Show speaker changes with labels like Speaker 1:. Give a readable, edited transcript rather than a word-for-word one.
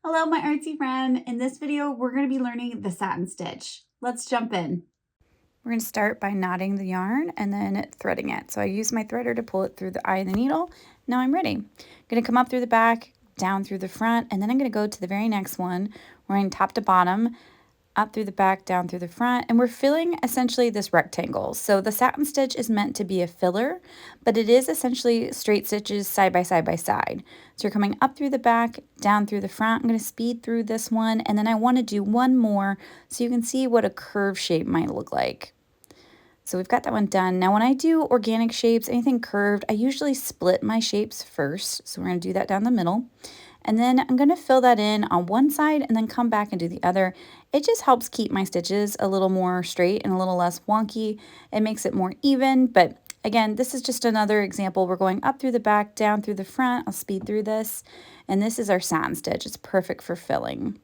Speaker 1: Hello, my artsy friend. In this video, we're going to be learning the satin stitch. Let's jump in.
Speaker 2: We're going to start by knotting the yarn and then threading it. So I use my threader to pull it through the eye of the needle. Now I'm ready. I'm going to come up through the back, down through the front, and then I'm going to go to the very next one. We're going top to bottom, up through the back, down through the front, and we're filling essentially this rectangle. So the satin stitch is meant to be a filler, but it is essentially straight stitches side by side by side. So you're coming up through the back, down through the front. I'm going to speed through this one, and then I want to do one more so you can see what a curve shape might look like. So we've got that one done. Now when I do organic shapes, anything curved, I usually split my shapes first. So we're going to do that down the middle. And then I'm going to fill that in on one side and then come back and do the other. It just helps keep my stitches a little more straight and a little less wonky. It makes it more even, but again, this is just another example. We're going up through the back, down through the front. I'll speed through this. And this is our satin stitch. It's perfect for filling.